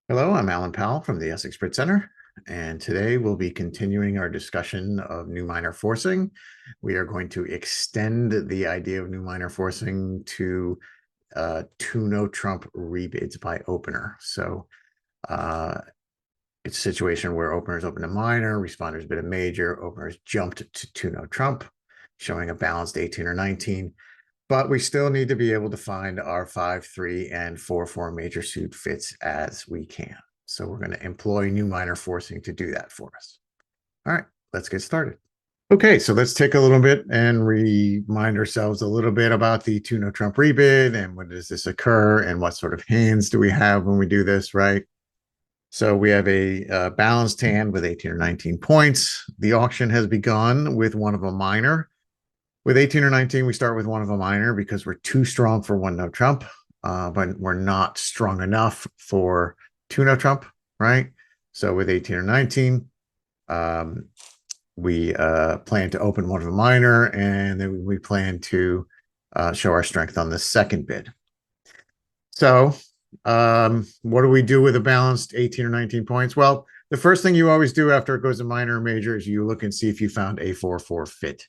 Hello, I'm Alan Powell from the Essex Bridge Center, and today we'll be continuing our discussion of new minor forcing. We are going to extend the idea of new minor forcing to two no trump rebids by opener. So it's a situation where openers open a minor, responders bid a major, openers jumped to two no trump, showing a balanced 18 or 19. But we still need to be able to find our 5-3 and 4-4 major suit fits as we can. So we're going to employ new minor forcing to do that for us. All right, let's get started. Okay, so let's take a little bit and remind ourselves a little bit about the two no trump rebid and when does this occur and what sort of hands do we have when we do this, right? So we have a balanced hand with 18 or 19 points. The auction has begun with one of a minor. With 18 or 19, we start with one of a minor because we're too strong for one no trump, but we're not strong enough for two no trump, right? So with 18 or 19, we plan to open one of a minor, and then we plan to show our strength on the second bid. So what do we do with a balanced 18 or 19 points? Well, the first thing you always do after it goes to minor or major is you look and see if you found a 4-4 fit.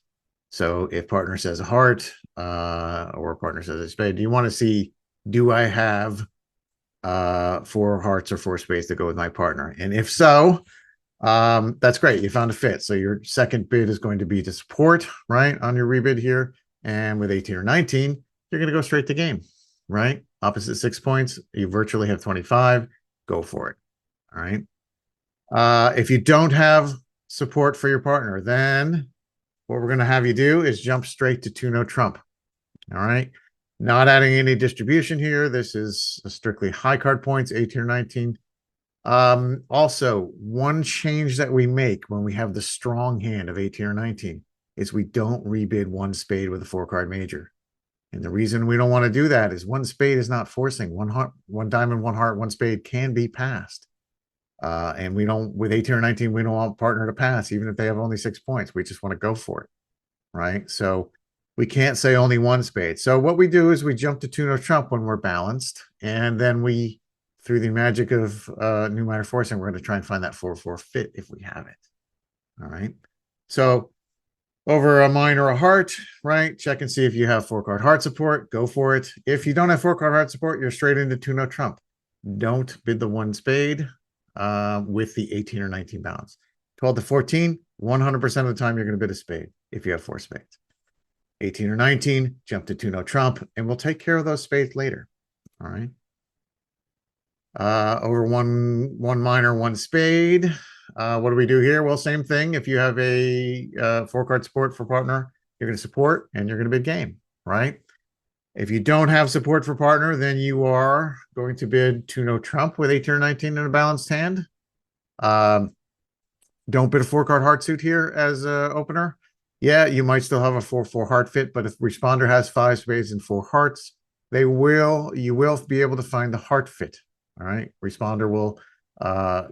So if partner says a heart or partner says a spade, you want to see, do I have 4 hearts or 4 spades to go with my partner? And if so, that's great. You found a fit. So your second bid is going to be to support, right, on your rebid here. And with 18 or 19, you're going to go straight to game, right? Opposite 6 points, you virtually have 25. Go for it. All right. If you don't have support for your partner, then what we're going to have you do is jump straight to two no trump. All right. Not adding any distribution here. This is strictly high card points, 18 or 19. Also, one change that we make when we have the strong hand of 18 or 19 is we don't rebid one spade with a 4-card major. And the reason we don't want to do that is one spade is not forcing. One heart, one diamond, one heart, one spade can be passed. And we don't, with 18 or 19, we don't want partner to pass, even if they have only 6 points. We just want to go for it, right? So we can't say only one spade. So what we do is we jump to two no trump when we're balanced, and then we, through the magic of new minor forcing, we're going to try and find that 4-4 fit if we have it. All right. So over a minor or a heart, right? Check and see if you have 4-card heart support. Go for it. If you don't have 4-card heart support, you're straight into two no trump. Don't bid the one spade with the 18 or 19 balance. 12 to 14, 100% of the time you're going to bid a spade if you have 4 spades. 18 or 19, jump to two no trump, and we'll take care of those spades later. All right. Over one minor, one spade. What do we do here? Well, same thing. If you have a 4-card support for partner, you're going to support and you're going to bid game, right? If you don't have support for partner, then you are going to bid two no trump with 18 or 19 in a balanced hand. Don't bid a 4-card heart suit here as an opener. Yeah, you might still have a 4-4 heart fit, but if responder has 5 spades and 4 hearts, you will be able to find the heart fit. All right, responder will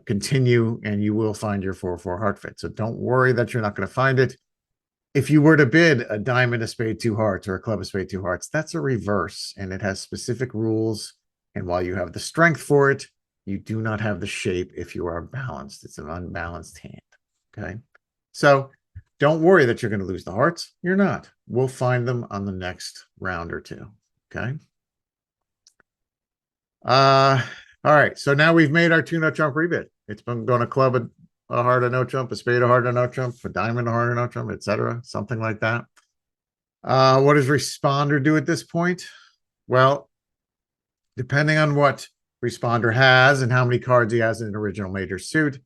continue and you will find your 4-4 heart fit. So don't worry that you're not going to find it. If you were to bid a diamond, a spade, 2 hearts, or a club, a spade, 2 hearts, that's a reverse, and it has specific rules. And while you have the strength for it, you do not have the shape if you are balanced. It's an unbalanced hand. Okay, so don't worry that you're going to lose the hearts. You're not. We'll find them on the next round or two. Okay. All right. So now we've made our two no trump rebid. It's been going to club a heart, a no trump, a spade, a heart, a no trump, a diamond, a heart, a no trump, etc. Something like that. What does responder do at this point? Well, depending on what responder has and how many cards he has in an original major suit,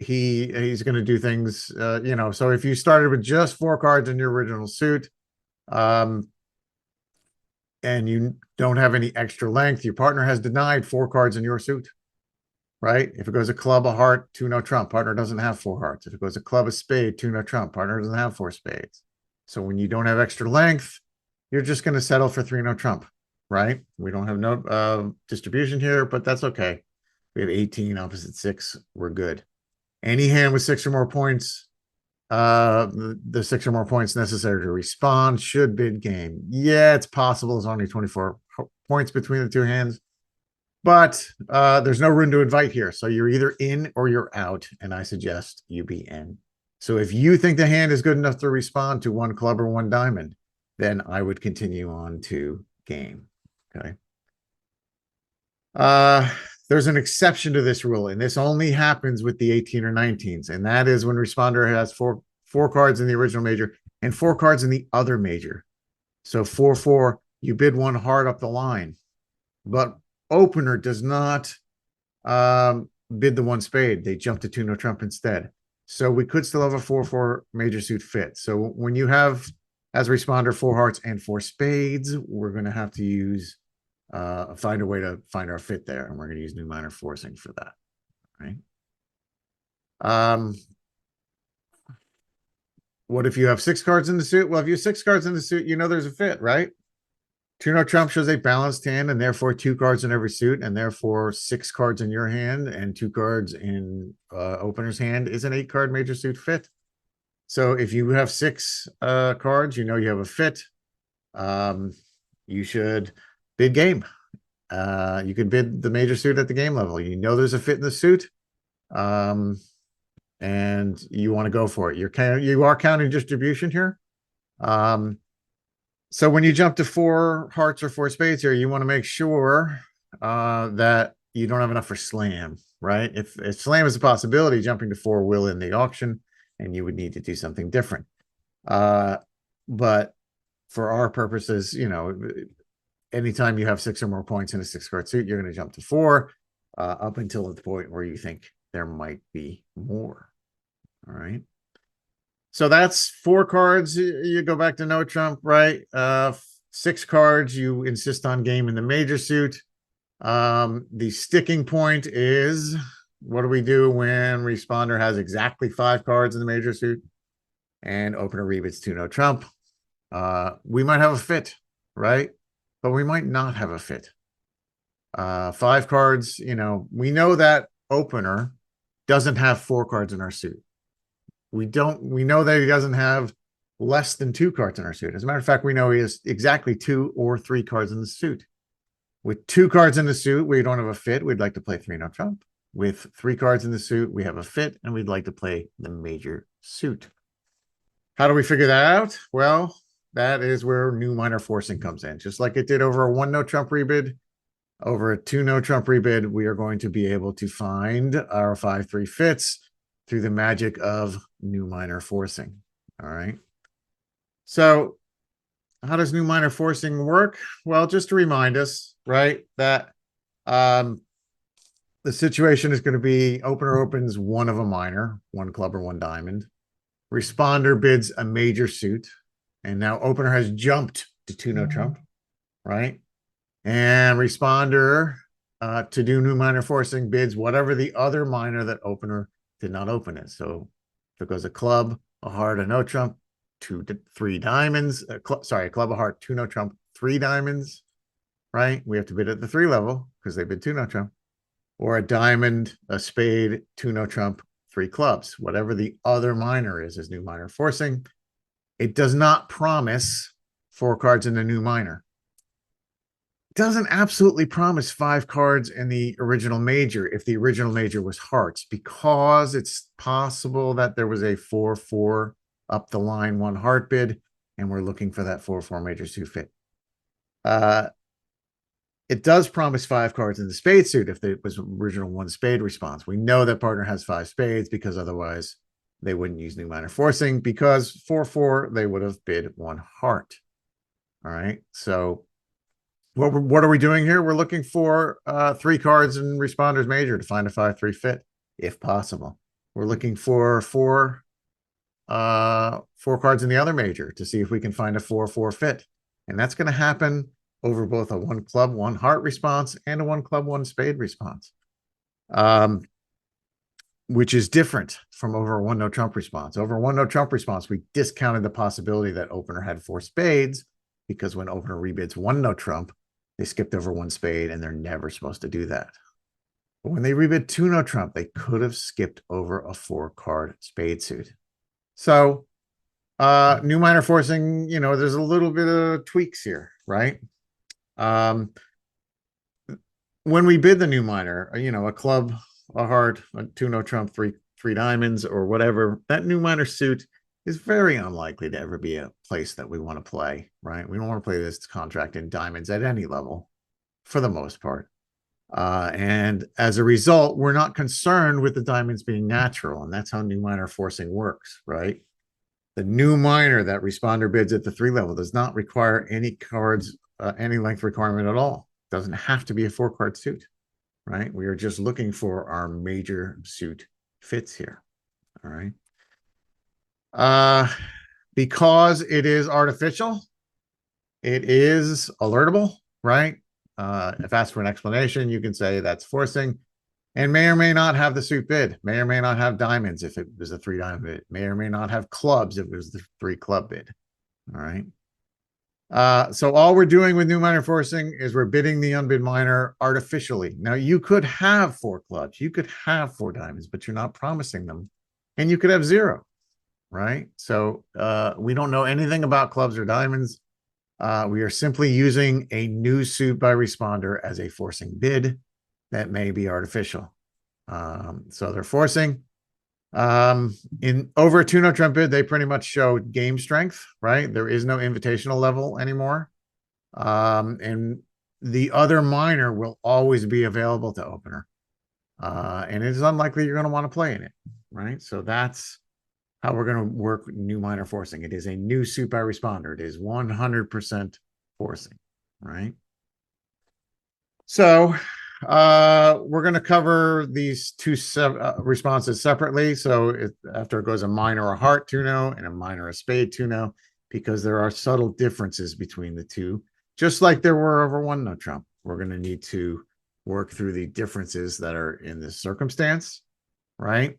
he's going to do things, so if you started with just 4 cards in your original suit, and you don't have any extra length, your partner has denied 4 cards in your suit, right? If it goes a club, a heart, 2 no trump, partner doesn't have 4 hearts. If it goes a club, a spade, 2 no trump, partner doesn't have 4 spades. So when you don't have extra length, you're just going to settle for 3 no trump, right? We don't have no distribution here, but that's okay. We have 18 opposite 6. We're good. Any hand with 6 or more points, the 6 or more points necessary to respond should bid game. Yeah, it's possible. There's only 24 points between the 2 hands, But there's no room to invite here. So you're either in or you're out. And I suggest you be in. So if you think the hand is good enough to respond to one club or one diamond, then I would continue on to game. Okay. There's an exception to this rule, and this only happens with the 18 or 19s, and that is when responder has four cards in the original major and 4 cards in the other major. So 4-4, you bid one hard up the line, but opener does not bid the one spade. They jump to 2 no trump instead. So we could still have a 4-4 major suit fit. So when you have as responder 4 hearts and 4 spades, we're going to have to use find a way to find our fit there, and we're going to use new minor forcing for that, right? What if you have 6 cards in the suit? Well, if you have 6 cards in the suit, you know there's a fit, right? 2 no trump shows a balanced hand, and therefore 2 cards in every suit, and therefore 6 cards in your hand and 2 cards in opener's hand is an 8-card major suit fit. So if you have 6 cards, you know you have a fit. You should bid game. You can bid the major suit at the game level. You know there's a fit in the suit, and you want to go for it. You are counting distribution here. So when you jump to 4 hearts or 4 spades here, you want to make sure that you don't have enough for slam, right? If slam is a possibility, jumping to 4 will in the auction, and you would need to do something different. But for our purposes, you know, anytime you have 6 or more points in a 6-card suit, you're going to jump to 4 up until the point where you think there might be more. All right. So that's 4 cards. You go back to no trump, right? 6 cards. You insist on game in the major suit. The sticking point is, what do we do when responder has exactly 5 cards in the major suit and opener rebids 2 no trump? We might have a fit, right? But we might not have a fit. 5 cards, you know, we know that opener doesn't have 4 cards in our suit. We know that he doesn't have less than 2 cards in our suit. As a matter of fact, we know he has exactly 2 or 3 cards in the suit. With 2 cards in the suit, we don't have a fit. We'd like to play 3 no trump. With 3 cards in the suit, we have a fit, and we'd like to play the major suit. How do we figure that out? Well, that is where new minor forcing comes in. Just like it did over a 1 no trump rebid, over a 2 no trump rebid, we are going to be able to find our 5-3 fits through the magic of new minor forcing. All right. So how does new minor forcing work? Well, just to remind us, right, that the situation is going to be opener opens one of a minor, 1 club or 1 diamond. Responder bids a major suit. And now opener has jumped to 2 no trump, right? And responder to do new minor forcing bids whatever the other minor that opener did not open is. So if it goes a club, a heart, a no trump, 2 to 3 diamonds, a club, a heart, 2 no trump, 3 diamonds, right? We have to bid at the 3 level because they bid 2 no trump. Or a diamond, a spade, 2 no trump, 3 clubs. Whatever the other minor is new minor forcing. It does not promise 4 cards in the new minor. It doesn't absolutely promise 5 cards in the original major if the original major was hearts, because it's possible that there was a 4-4 up the line 1 heart bid, and we're looking for that 4-4 major suit fit. It does promise 5 cards in the spade suit if it was original 1 spade response. We know that partner has 5 spades because otherwise they wouldn't use new minor forcing, because 4-4, they would have bid 1 heart. All right. So what are we doing here? We're looking for 3 cards in responder's major to find a 5-3 fit, if possible. We're looking for 4 cards in the other major to see if we can find a 4-4 fit. And that's going to happen over both a 1 club, 1 heart response and a 1 club, 1 spade response. Which is different from over a 1 no trump response. Over a 1 no trump response, we discounted the possibility that opener had 4 spades, because when opener rebids 1 no trump, they skipped over 1 spade, and they're never supposed to do that. But when they rebid 2 no trump, they could have skipped over a 4-card spade suit. So new minor forcing, you know, there's a little bit of tweaks here, right? When when we bid the new minor, a club, a heart, a two no trump, three diamonds, or whatever, that new minor suit is very unlikely to ever be a place that we want to play, right? We don't want to play this contract in diamonds at any level for the most part. And as a result, we're not concerned with the diamonds being natural, and that's how new minor forcing works, right? The new minor that responder bids at the 3 level does not require any cards, any length requirement at all. It doesn't have to be a 4-card suit, right? We are just looking for our major suit fits here, all right? Because it is artificial, it is alertable, right? If asked for an explanation, you can say that's forcing, and may or may not have the suit bid, may or may not have diamonds if it was a 3 diamond bid, may or may not have clubs if it was the 3 club bid. All right. So all we're doing with new minor forcing is we're bidding the unbid minor artificially. Now you could have 4 clubs, you could have 4 diamonds, but you're not promising them, and you could have 0, right? So we don't know anything about clubs or diamonds. We are simply using a new suit by responder as a forcing bid that may be artificial. So they're forcing. In over a 2 no trump bid, they pretty much show game strength, right? There is no invitational level anymore. And the other minor will always be available to opener. And it's unlikely you're going to want to play in it, right? So that's how we're going to work new minor forcing. It is a new suit by responder. It is 100% forcing, right? So we're going to cover these 2 responses separately. So after it goes a minor, a heart 2-no, and a minor, a spade 2-no, because there are subtle differences between the two, just like there were over 1 no trump. We're going to need to work through the differences that are in this circumstance, right?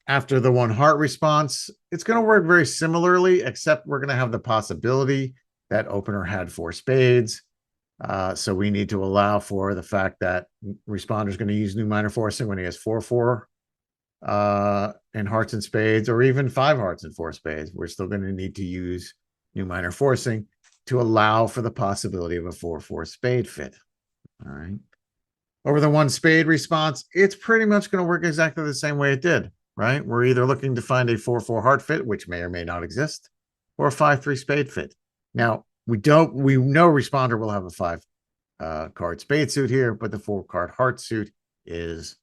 After the 1 heart response, it's going to work very similarly, except we're going to have the possibility that opener had 4 spades. So we need to allow for the fact that responder is going to use new minor forcing when he has 4-4 and hearts and spades, or even 5 hearts and 4 spades. We're still going to need to use new minor forcing to allow for the possibility of a 4-4 spade fit. All right. Over the 1 spade response, it's pretty much going to work exactly the same way it did, right? We're either looking to find a 4-4 heart fit, which may or may not exist, or a 5-3 spade fit. Now, we know responder will have a 5 card spade suit here, but the 4-card heart suit is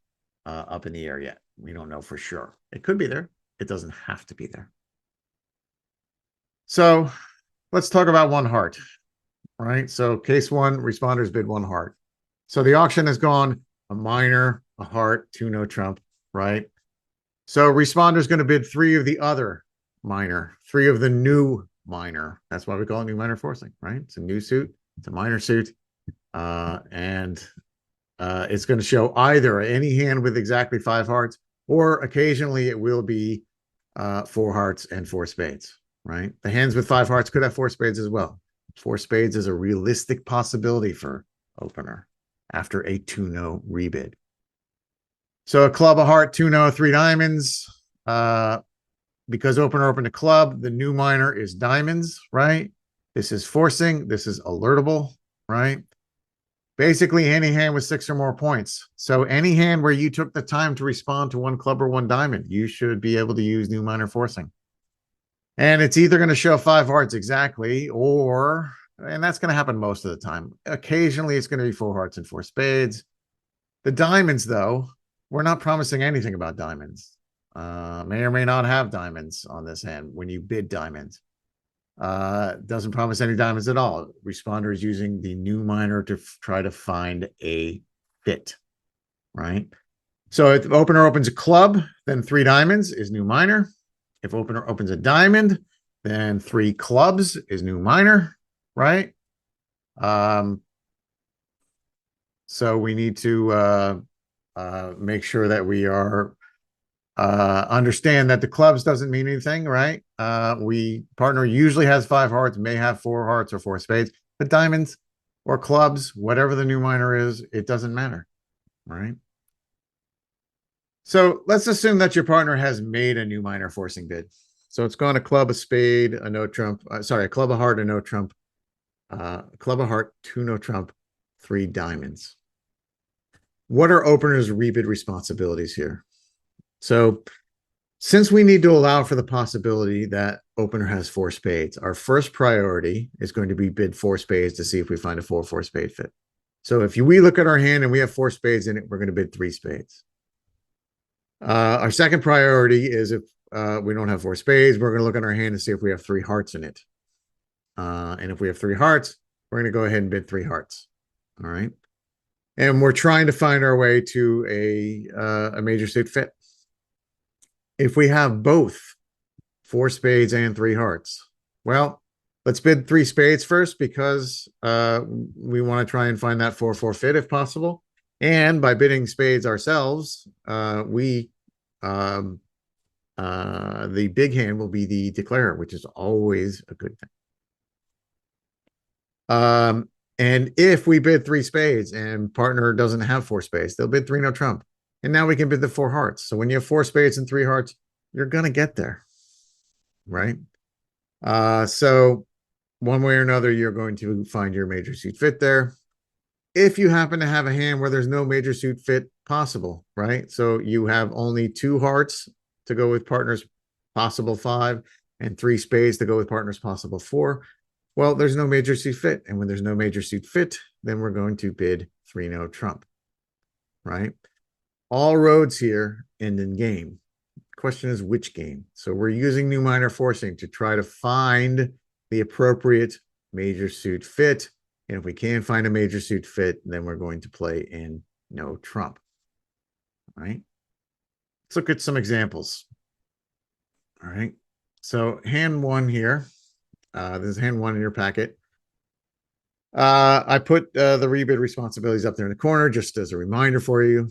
up in the air yet. We don't know for sure. It could be there. It doesn't have to be there. So let's talk about 1 heart, right? So case 1, responders bid 1 heart. So the auction has gone a minor, a heart, 2 no trump, right? So responder is going to bid 3 of the other minor, 3 of the new minor. That's why we call it new minor forcing, right? It's a new suit, it's a minor suit, and it's going to show either any hand with exactly 5 hearts, or occasionally it will be 4 hearts and 4 spades, right? The hands with 5 hearts could have 4 spades as well. 4 spades is a realistic possibility for opener after a 2-no rebid. So a club, a heart, 2-no, 3 diamonds. Because opener opened a club, the new minor is diamonds, right? This is forcing. This is alertable, right? Basically, any hand with 6 or more points. So any hand where you took the time to respond to 1 club or 1 diamond, you should be able to use new minor forcing. And it's either going to show 5 hearts exactly, or, and that's going to happen most of the time. Occasionally, it's going to be 4 hearts and 4 spades. The diamonds, though, we're not promising anything about diamonds. May or may not have diamonds on this hand when you bid diamonds. Doesn't promise any diamonds at all. Responder is using the new minor to try to find a fit, right? So if opener opens a club, then 3 diamonds is new minor. If opener opens a diamond, then 3 clubs is new minor, right? So we need to make sure that we are understand that the clubs doesn't mean anything, right? Partner usually has 5 hearts, may have 4 hearts or 4 spades, but diamonds or clubs, whatever the new minor is, it doesn't matter, right? So let's assume that your partner has made a new minor forcing bid. So it's gone a club, a spade, a no trump, a club, a heart, a no trump, a club, a heart, 2 no trump, 3 diamonds. What are opener's rebid responsibilities here? So since we need to allow for the possibility that opener has 4 spades, our first priority is going to be bid 4 spades to see if we find a 4-4 spade fit. So if we look at our hand and we have 4 spades in it, we're going to bid 3 spades. Our second priority is if we don't have 4 spades, we're going to look at our hand and see if we have 3 hearts in it. And if we have 3 hearts, we're going to go ahead and bid 3 hearts. All right. And we're trying to find our way to a major suit fit. If we have both 4 spades and 3 hearts, well, let's bid 3 spades first because we want to try and find that 4-4 fit if possible. And by bidding spades ourselves, the big hand will be the declarer, which is always a good thing. And if we bid 3 spades and partner doesn't have 4 spades, they'll bid 3 no trump. And now we can bid the 4 hearts. So when you have 4 spades and 3 hearts, you're going to get there, right? So one way or another, you're going to find your major suit fit there. If you happen to have a hand where there's no major suit fit possible, right? So you have only 2 hearts to go with partner's possible 5 and 3 spades to go with partner's possible 4. Well, there's no major suit fit. And when there's no major suit fit, then we're going to bid 3 no trump, right? All roads here end in game. Question is which game? So we're using new minor forcing to try to find the appropriate major suit fit. And if we can't find a major suit fit, then we're going to play in no trump. All right. Let's look at some examples. All right. So hand 1 here. This is hand 1 in your packet. I put the rebid responsibilities up there in the corner just as a reminder for you.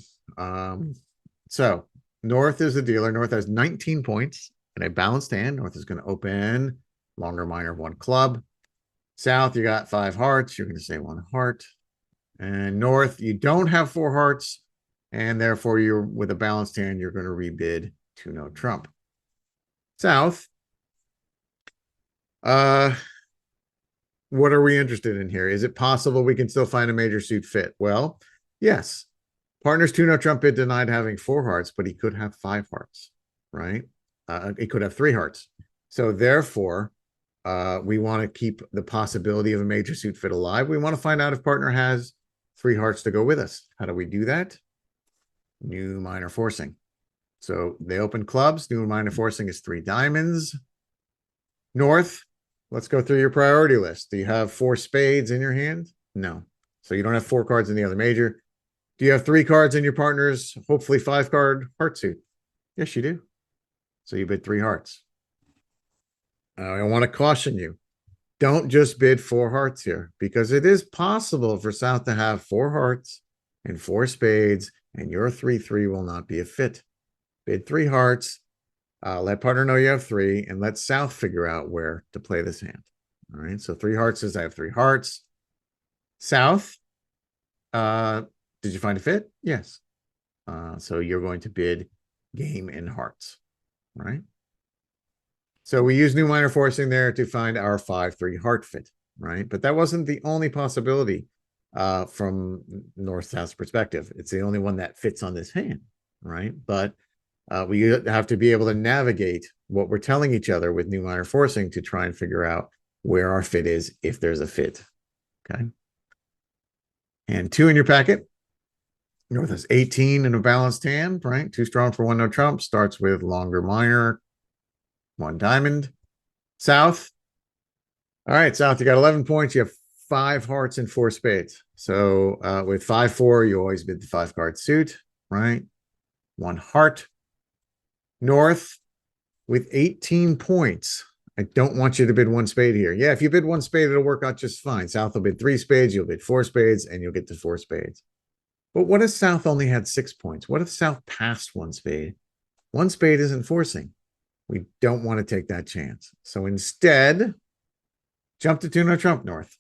So North is the dealer. North has 19 points and a balanced hand. North is going to open longer minor 1 club. South, you got 5 hearts. You're going to say 1 heart. And North, you don't have 4 hearts. And therefore, you're with a balanced hand, you're going to rebid 2 no trump. South, what are we interested in here? Is it possible we can still find a major suit fit? Well, yes. Partner's 2 no trump bid denied having 4 hearts, but he could have 5 hearts, right? He could have 3 hearts. So therefore, we want to keep the possibility of a major suit fit alive. We want to find out if partner has 3 hearts to go with us. How do we do that? New minor forcing. So they open clubs. New minor forcing is 3 diamonds. North, let's go through your priority list. Do you have 4 spades in your hand? No. So you don't have 4 cards in the other major. Do you have 3 cards in your partner's hopefully 5-card heart suit? Yes, you do. So you bid 3 hearts. I want to caution you. Don't just bid 4 hearts here because it is possible for South to have 4 hearts and 4 spades and your 3-3 will not be a fit. Bid 3 hearts. Let partner know you have 3 and let South figure out where to play this hand. All right. So 3 hearts says I have 3 hearts. South, did you find a fit? Yes. So you're going to bid game in hearts. All right. So we use new minor forcing there to find our 5-3 heart fit, right? But that wasn't the only possibility from North-South's perspective. It's the only one that fits on this hand, right? But we have to be able to navigate what we're telling each other with new minor forcing to try and figure out where our fit is if there's a fit, okay? And 2 in your packet. North has 18 in a balanced hand, right? 2 strong for 1 no trump. Starts with longer minor, 1 diamond. South. All right, South, you got 11 points. You have 5 hearts and 4 spades. So with 5-4, you always bid the 5-card suit, right? 1 heart. North with 18 points. I don't want you to bid 1 spade here. Yeah, if you bid 1 spade, it'll work out just fine. South will bid 3 spades. You'll bid 4 spades, and you'll get to 4 spades. But what if South only had 6 points? What if South passed 1 spade? 1 spade isn't forcing. We don't want to take that chance. So instead, jump to 2 no trump North.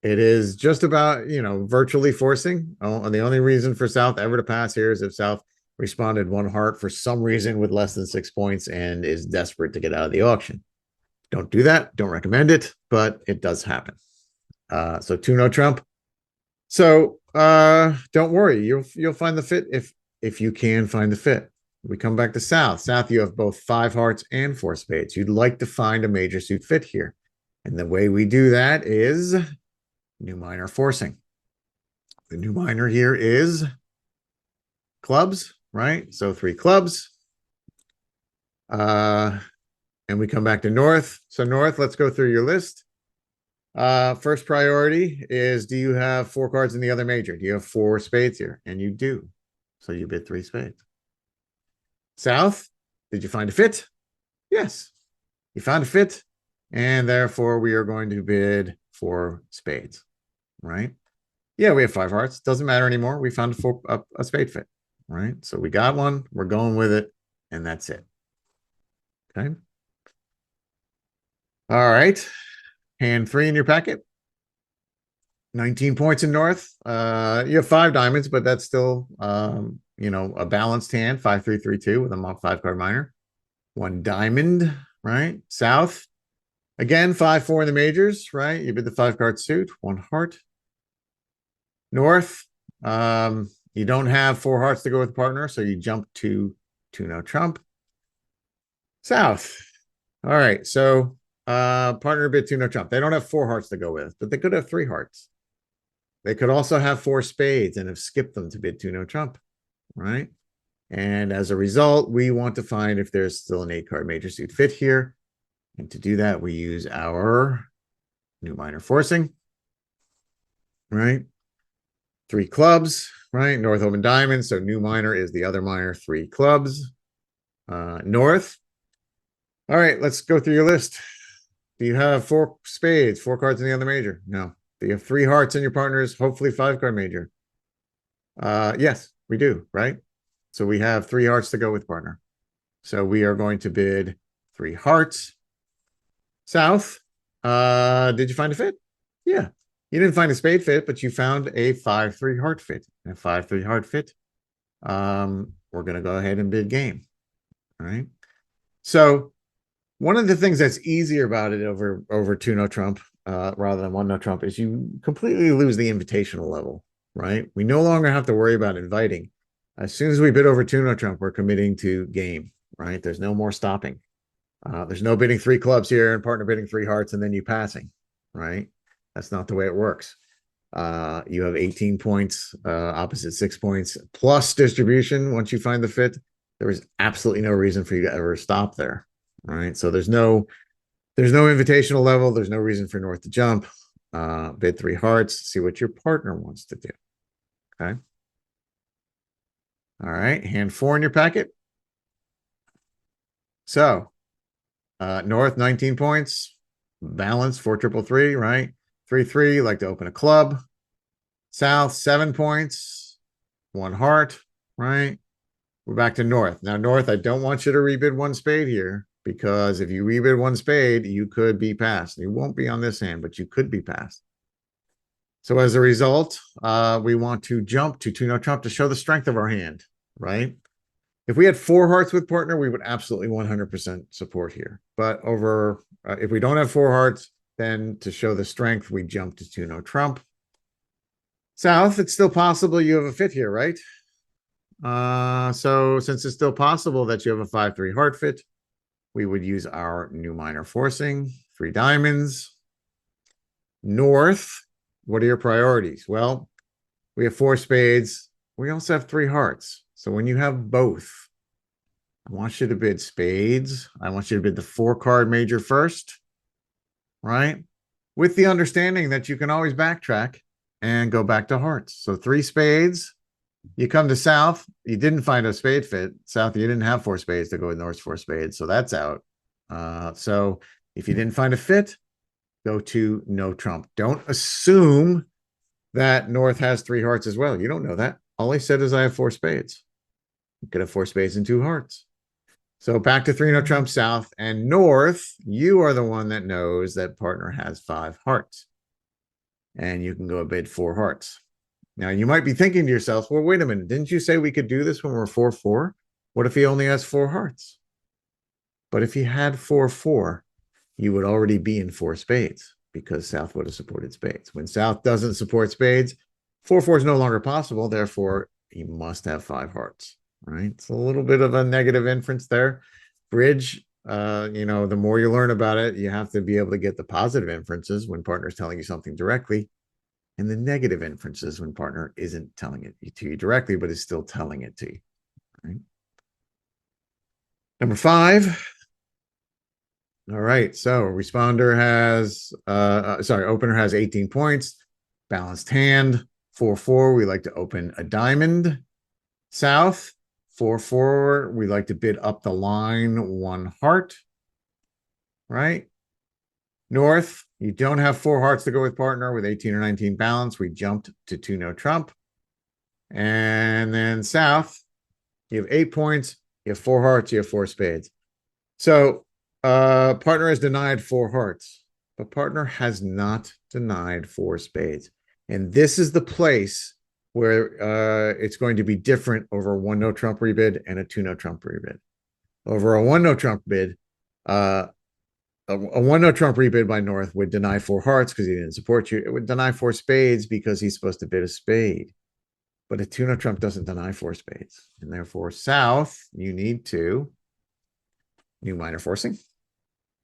It is just about, virtually forcing. Oh, the only reason for South ever to pass here is if South responded 1 heart for some reason with less than 6 points and is desperate to get out of the auction. Don't do that. Don't recommend it, but it does happen. So two no trump. So don't worry, you'll find the fit if you can find the fit. We come back to South. South, you have both 5 hearts and 4 spades. You'd like to find a major suit fit here. And the way we do that is new minor forcing. The new minor here is clubs, right? So 3 clubs. And we come back to North. So North, let's go through your list. First priority is, do you have 4 cards in the other major? Do you have 4 spades here? And you do. So you bid 3 spades. South, did you find a fit? Yes, you found a fit. And therefore we are going to bid 4 spades, right? Yeah, we have 5 hearts. Doesn't matter anymore. We found a spade fit, right? So we got one. We're going with it. And that's it. Okay. All right. Hand 3 in your packet. 19 points in North. You have 5 diamonds, but that's still, a balanced hand. 5-3-3-2 with a 5-card minor. 1 diamond, right? South. Again, 5-4 in the majors, right? You bid the 5-card suit. 1 heart. North. You don't have 4 hearts to go with partner, so you jump to 2 no trump. South. All right, so partner bid 2 no trump. They don't have 4 hearts to go with, but they could have 3 hearts. They could also have 4 spades and have skipped them to bid 2 no trump, right? And as a result, we want to find if there's still an 8-card major suit fit here. And to do that, we use our new minor forcing, right? 3 clubs, right? North open diamond. So new minor is the other minor, 3 clubs. North. All right, let's go through your list. Do you have 4 spades, 4 cards in the other major? No. Do you have 3 hearts in your partner's hopefully 5-card major? Yes, we do, right? So we have 3 hearts to go with partner. So we are going to bid 3 hearts. South. Did you find a fit? Yeah. You didn't find a spade fit, but you found a 5-3 heart fit. A 5-3 heart fit. We're going to go ahead and bid game. All right. So one of the things that's easier about it over 2 no trump rather than 1 no trump is you completely lose the invitational level, right? We no longer have to worry about inviting. As soon as we bid over 2 no trump, we're committing to game, right? There's no more stopping. There's no bidding 3 clubs here and partner bidding 3 hearts and then you passing, right? That's not the way it works. You have 18 points, opposite 6 points, plus distribution. Once you find the fit, there is absolutely no reason for you to ever stop there, right? So there's no invitational level. There's no reason for North to jump. Bid 3 hearts, see what your partner wants to do. Okay. All right, hand 4 in your packet. So North 19 points, balance 4-3-3, right? 3-3, like to open a club. South 7 points, 1 heart, right? We're back to North. Now, North, I don't want you to rebid 1 spade here, because if you rebid 1 spade, you could be passed. You won't be on this hand, but you could be passed. So as a result, we want to jump to 2 no trump to show the strength of our hand, right? If we had 4 hearts with partner, we would absolutely 100% support here. But over, if we don't have 4 hearts, then to show the strength, we jump to 2 no trump. South, it's still possible you have a fit here, right? So since it's still possible that you have a 5-3 heart fit, we would use our new minor forcing, 3 diamonds. North, what are your priorities? Well, we have 4 spades. We also have 3 hearts. So when you have both, I want you to bid spades. I want you to bid the 4-card major first, right? With the understanding that you can always backtrack and go back to hearts. So 3 spades. You come to South, you didn't find a spade fit. South, you didn't have 4 spades to go with North's 4 spades, so that's out. So if you didn't find a fit, go to no trump. Don't assume that North has 3 hearts as well. You don't know that. All I said is I have 4 spades. You could have 4 spades and 2 hearts. So back to 3 no trump. South and North, you are the one that knows that partner has 5 hearts. And you can go bid 4 hearts. Now, you might be thinking to yourself, well, wait a minute. Didn't you say we could do this when we're 4-4? What if he only has 4 hearts? But if he had 4-4, you would already be in 4 spades. because South would have supported spades. When South doesn't support spades, 4-4 is no longer possible. Therefore, he must have 5 hearts, right? It's a little bit of a negative inference there. Bridge, the more you learn about it, you have to be able to get the positive inferences when partner's telling you something directly, and the negative inferences when partner isn't telling it to you directly, but is still telling it to you, right? Number 5. All right, so responder has, opener has 18 points, balanced hand, 4-4, we like to open a diamond. South, 4-4, we like to bid up the line 1 heart, right? North, you don't have 4 hearts to go with partner with 18 or 19 balance. We jumped to 2 no trump. And then South, you have 8 points, you have 4 hearts, you have 4 spades. So partner has denied 4 hearts, but partner has not denied 4 spades. And this is the place where it's going to be different over a 1 no trump rebid and a 2 no trump rebid. Over a 1 no trump bid, a 1 no trump rebid by North would deny 4 hearts because he didn't support you. It would deny 4 spades because he's supposed to bid a spade. But a 2 no trump doesn't deny 4 spades. And therefore, South, you need to new minor forcing,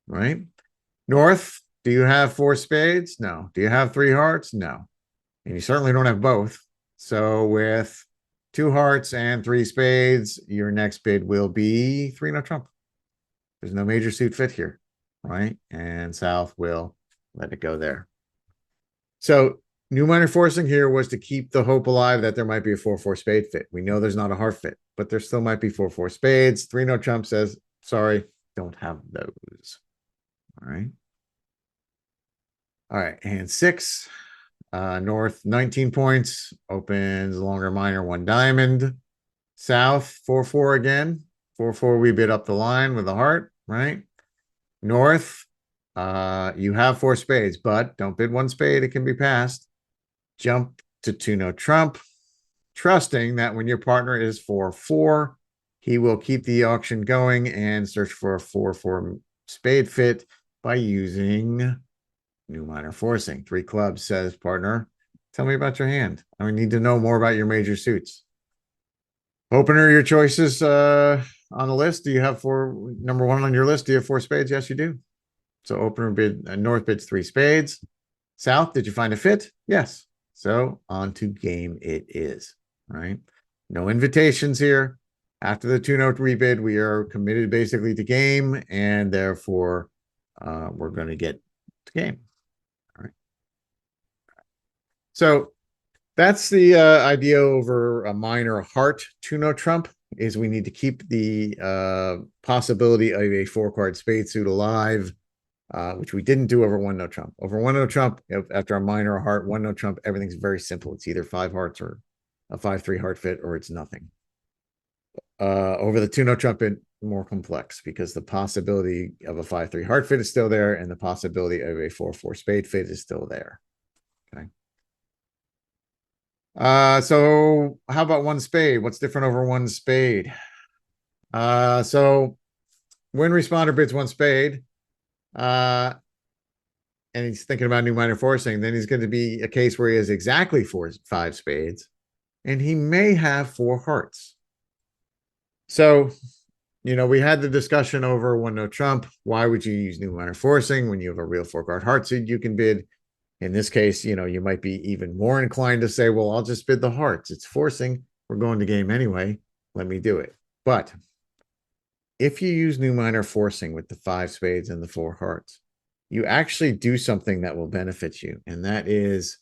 right? North, do you have 4 spades? No. Do you have 3 hearts? No. And you certainly don't have both. So with 2 hearts and 3 spades, your next bid will be 3 no trump. There's no major suit fit here, right? And South will let it go there. So new minor forcing here was to keep the hope alive that there might be a 4-4 spade fit. We know there's not a heart fit, but there still might be 4-4 spades. 3 no trump says, sorry, don't have those. All right. All right, hand 6. North, 19 points, opens longer minor, 1 diamond. South, 4-4 again. 4-4, we bid up the line with a heart, right? North, you have 4 spades, but don't bid 1 spade, it can be passed. Jump to 2 no trump, trusting that when your partner is 4-4, he will keep the auction going and search for a 4-4 spade fit by using new minor forcing. 3 clubs says, partner, tell me about your hand. I need to know more about your major suits. Opener, your choices on the list. Do you have 4, number 1 on your list? Do you have 4 spades? Yes, you do. So opener bid, North bids 3 spades. South, did you find a fit? Yes. So on to game it is, right? No invitations here. After the 2 note rebid, we are committed basically to game, and therefore we're going to get to game. All right. So that's the idea over a minor heart 2 no trump, is we need to keep the possibility of a 4-card spade suit alive, which we didn't do over 1 no trump. Over 1 no trump, after a minor heart, 1 no trump, everything's very simple. It's either 5 hearts or a 5-3 heart fit, or it's nothing. Over the 2 no trump, it's more complex because the possibility of a 5-3 heart fit is still there, and the possibility of a 4-4 spade fit is still there. Okay. So how about 1 spade? What's different over 1 spade? So when responder bids 1 spade, and he's thinking about new minor forcing, then he's going to be a case where he has exactly 5 spades, and he may have 4 hearts. So, we had the discussion over 1 no trump. Why would you use new minor forcing when you have a real 4-card heart suit you can bid? In this case, you might be even more inclined to say, well, I'll just bid the hearts. It's forcing. We're going to game anyway. Let me do it. But if you use new minor forcing with the 5 spades and the 4 hearts, you actually do something that will benefit you. And that is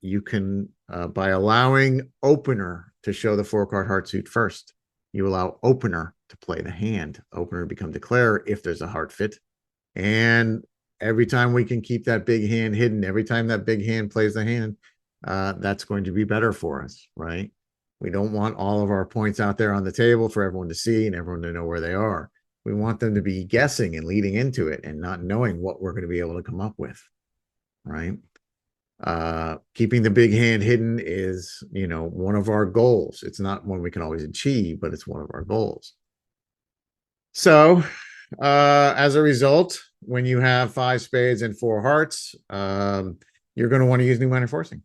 you can, by allowing opener to show the 4-card heart suit first, you allow opener to play the hand. Opener become declare if there's a heart fit. And every time we can keep that big hand hidden, every time that big hand plays the hand, that's going to be better for us, right? We don't want all of our points out there on the table for everyone to see and everyone to know where they are. We want them to be guessing and leading into it and not knowing what we're going to be able to come up with, right? Keeping the big hand hidden is, one of our goals. It's not one we can always achieve, but it's one of our goals. So, as a result, when you have 5 spades and 4 hearts, you're going to want to use new minor forcing.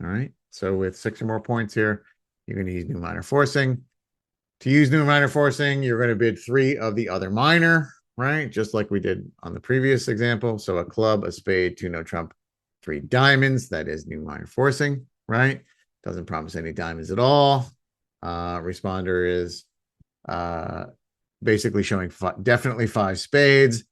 All right. So with 6 or more points here, you're going to use new minor forcing. To use new minor forcing, you're going to bid 3 of the other minor, right? Just like we did on the previous example. So a club, a spade, 2 no trump, 3 diamonds. That is new minor forcing, right? Doesn't promise any diamonds at all. Responder is basically showing definitely 5 spades.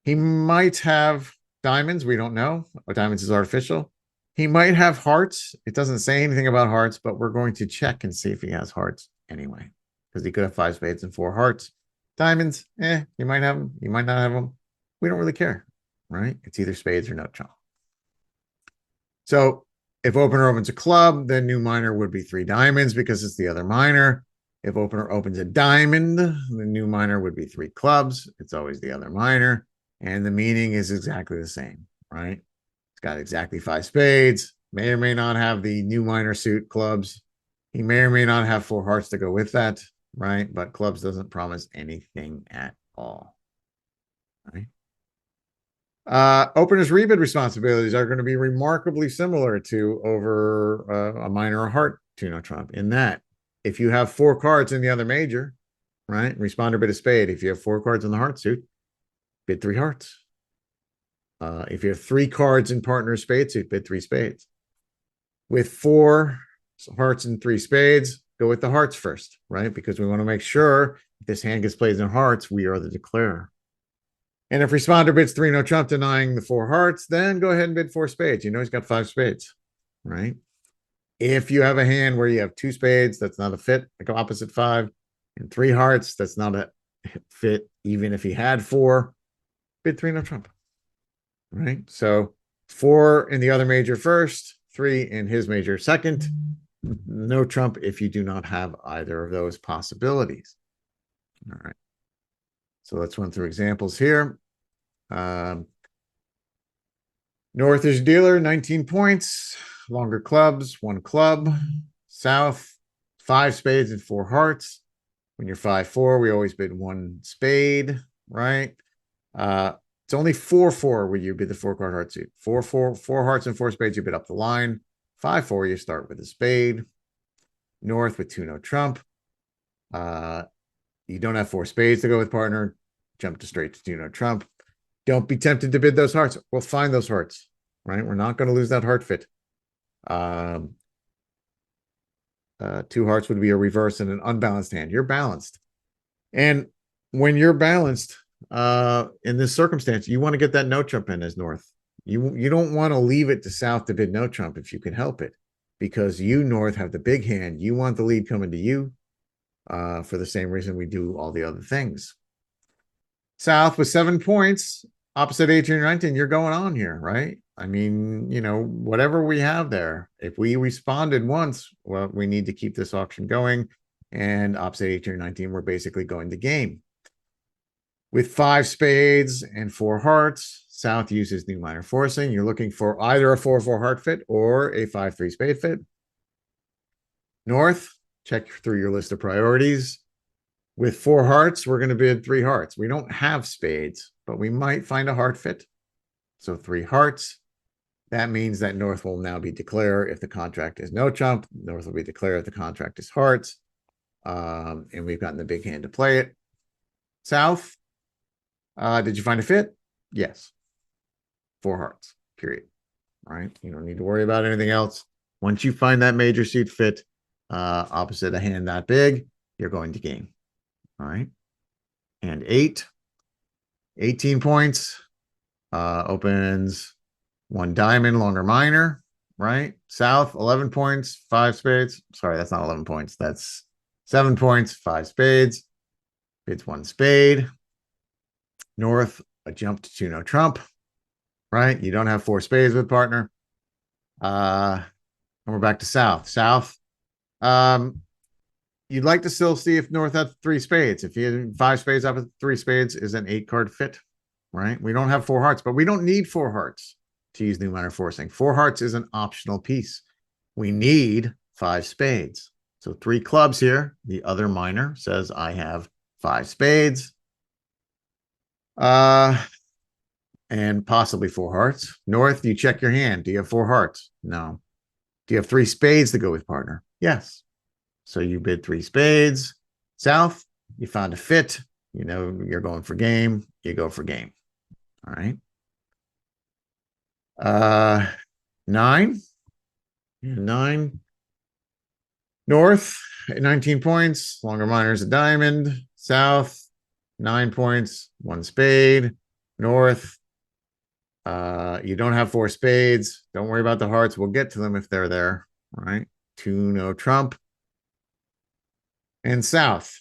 He might have diamonds. We don't know. Diamonds is artificial. He might have hearts. It doesn't say anything about hearts, but we're going to check and see if he has hearts anyway, because he could have 5 spades and 4 hearts. Diamonds, you might have them. You might not have them. We don't really care, right? It's either spades or no trump. So if opener opens a club, then new minor would be 3 diamonds because it's the other minor. If opener opens a diamond, the new minor would be 3 clubs. It's always the other minor. And the meaning is exactly the same, right? It's got exactly 5 spades, may or may not have the new minor suit clubs. He may or may not have 4 hearts to go with that, right? But clubs doesn't promise anything at all, right? Opener's rebid responsibilities are going to be remarkably similar to over a minor or heart 2 no trump in that if you have 4 cards in the other major, right? Responder bid a spade. If you have 4 cards in the heart suit, bid 3 hearts. If you have 3 cards in partner spade suit, bid 3 spades. With 4 hearts and 3 spades, go with the hearts first, right? Because we want to make sure if this hand gets played in hearts, we are the declarer. And if responder bids 3 no trump denying the 4 hearts, then go ahead and bid 4 spades. You know he's got 5 spades, right? If you have a hand where you have 2 spades, that's not a fit, like opposite 5, and 3 hearts, that's not a fit, even if he had 4, bid 3 no trump, right? So 4 in the other major first, 3 in his major second, no trump if you do not have either of those possibilities. All right. So let's run through examples here. North is dealer, 19 points. Longer clubs, 1 club. South, 5 spades and 4 hearts. When you're 5-4, we always bid 1 spade, right? It's only 4-4 where you bid the 4 card heart suit. 4 hearts and 4 spades, you bid up the line. 5-4, you start with a spade. North with 2 no trump. You don't have 4 spades to go with partner. Jump to straight to 2 no trump. Don't be tempted to bid those hearts. We'll find those hearts, right? We're not going to lose that heart fit. 2 hearts would be a reverse and an unbalanced hand. You're balanced. And when you're balanced, in this circumstance, you want to get that no trump in as North. You don't want to leave it to South to bid no trump if you can help it, because you, North, have the big hand. You want the lead coming to you for the same reason we do all the other things. South with 7 points, opposite 18 or 19, you're going on here, right? I mean, you know, whatever we have there, if we responded once, well, we need to keep this auction going. And opposite 18 or 19, we're basically going to game. With 5 spades and 4 hearts, South uses new minor forcing. You're looking for either a 4-4 heart fit or a 5-3 spade fit. North, check through your list of priorities. With 4 hearts, we're going to bid 3 hearts. We don't have spades, but we might find a heart fit. So 3 hearts. That means that North will now be declare if the contract is no trump. North will be declare if the contract is hearts. And we've gotten the big hand to play it. South, did you find a fit? Yes. 4 hearts, period. All right. You don't need to worry about anything else. Once you find that major suit fit, opposite a hand that big, you're going to game. All right. And 18 points, opens 1 diamond, longer minor, right? South, 11 points, 5 spades. Sorry, that's not 11 points. That's 7 points, 5 spades. Bids 1 spade. North, a jump to 2 no trump, right? You don't have 4 spades with partner. And we're back to South. South, you'd like to still see if North had 3 spades. If he had 5 spades up with 3 spades is an 8-card fit, right? We don't have 4 hearts, but we don't need 4 hearts to use new minor forcing. 4 hearts is an optional piece. We need 5 spades. So 3 clubs here. The other minor says I have 5 spades. and possibly four hearts. North, you check your hand. Do you have four hearts? No. Do you have three spades to go with partner? Yes. So you bid three spades. South, you found a fit. You know you're going for game. You go for game. All right. 9. 9. North, 19 points. Longer miner's a diamond. South, 9 points. 1 spade. North, you don't have 4 spades. Don't worry about the hearts. We'll get to them if they're there. All right. 2, no trump. And south,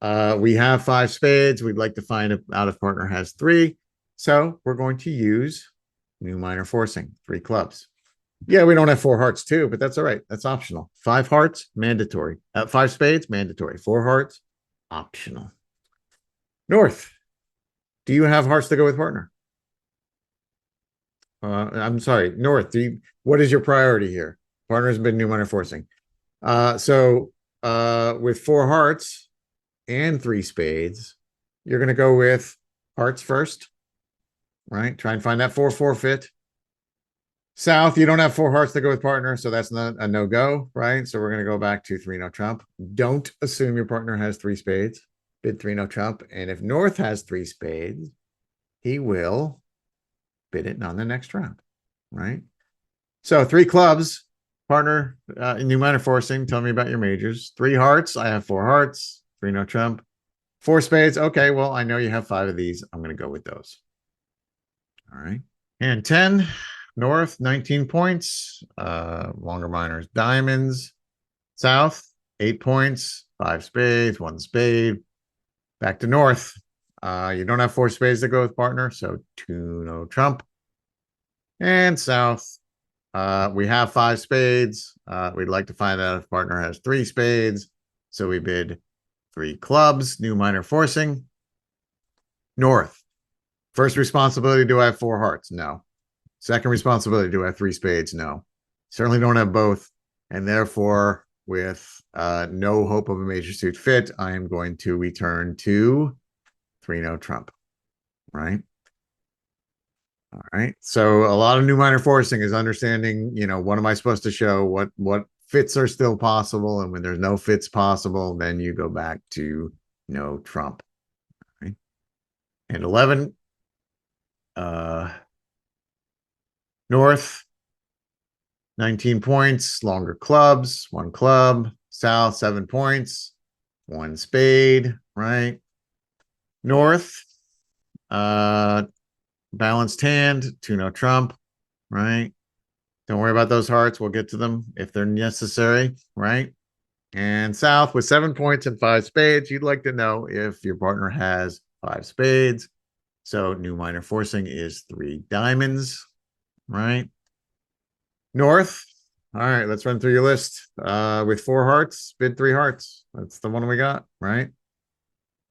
we have 5 spades. We'd like to find out if partner has 3. So we're going to use new minor forcing, 3 clubs. Yeah, we don't have 4 hearts too, but that's all right. That's optional. 5 hearts, mandatory. 5 spades, mandatory. 4 hearts, optional. North, do you have hearts to go with partner? I'm sorry, North, what is your priority here? Partner's been new minor forcing. So with 4 hearts and 3 spades, you're going to go with hearts first, right? Try and find that 4-4 fit. South, you don't have 4 hearts to go with partner, so that's not a no-go, right? So we're going to go back to 3 no trump. Don't assume your partner has 3 spades. Bid 3 no trump. And if North has 3 spades, he will bid it on the next round, right? So 3 clubs, partner, new minor forcing. Tell me about your majors. 3 hearts. I have 4 hearts. 3 no trump. 4 spades. Okay, well, I know you have 5 of these. I'm going to go with those. All right. And 10. North, 19 points. Longer minors, diamonds. South, 8 points. 5 spades, 1 spade. Back to North. You don't have 4 spades to go with partner, so 2 no trump. And South, we have 5 spades. We'd like to find out if partner has 3 spades. So we bid 3 clubs, new minor forcing. North, first responsibility, do I have 4 hearts? No. Second responsibility, do I have 3 spades? No. Certainly don't have both. And therefore, with no hope of a major suit fit, I am going to return to 3 no trump, right? All right. So a lot of new minor forcing is understanding, you know, what am I supposed to show? What fits are still possible? And when there's no fits possible, then you go back to no trump. Right? And 11, North, 19 points, longer clubs, 1 club. South, 7 points, 1 spade, right? North, balanced hand, 2 no trump, right? Don't worry about those hearts. We'll get to them if they're necessary, right? And South with 7 points and 5 spades. You'd like to know if your partner has 5 spades. So new minor forcing is 3 diamonds, right? North. All right, let's run through your list. With 4 hearts, bid 3 hearts. That's the one we got, right?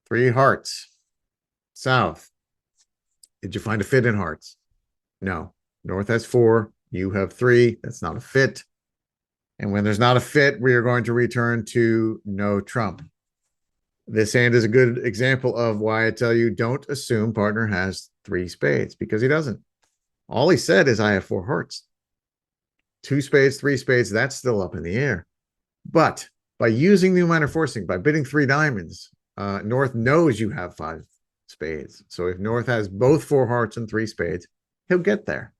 3 hearts. South. Did you find a fit in hearts? No. North has 4. You have 3. That's not a fit. And when there's not a fit, we are going to return to no trump. This hand is a good example of why I tell you don't assume partner has 3 spades, because he doesn't. All he said is I have 4 hearts. 2 spades, 3 spades, that's still up in the air. But by using new minor forcing, by bidding 3 diamonds, North knows you have 5 spades. So if North has both 4 hearts and 3 spades, he'll get there.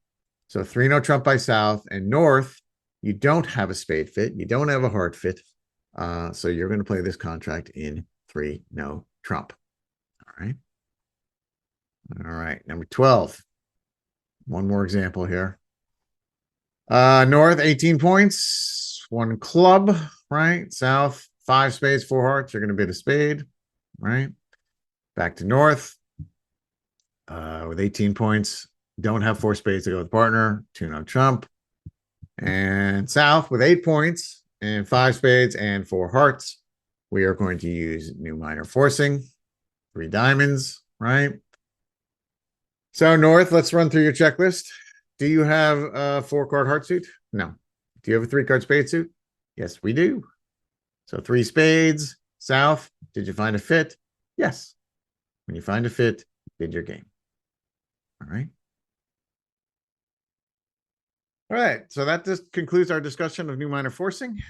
So 3 no trump by South, and North, you don't have a spade fit. You don't have a heart fit. So you're going to play this contract in 3 no trump. All right. All right. Number 12. One more example here. North, 18 points, 1 club, right? South, 5 spades, 4 hearts. You're going to bid a spade, right? Back to North with 18 points. Don't have 4 spades to go with partner. 2 no trump. And South with 8 points and 5 spades and 4 hearts. We are going to use new minor forcing. 3 diamonds, right? So North, let's run through your checklist. Do you have a 4-card heart suit? No. Do you have a 3-card spade suit? Yes, we do. So 3 spades. South, did you find a fit? Yes. When you find a fit, bid your game. All right. All right, so that just concludes our discussion of new minor forcing,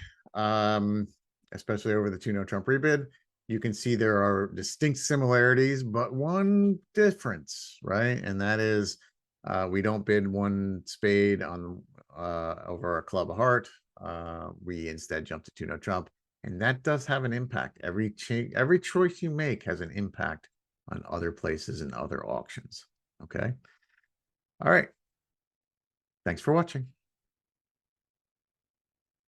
especially over the 2 no trump rebid. You can see there are distinct similarities, but one difference, right? And that is we don't bid 1 spade on over a club of heart. We instead jump to 2 no trump, and that does have an impact. Every choice you make has an impact on other places and other auctions. Okay. All right. Thanks for watching.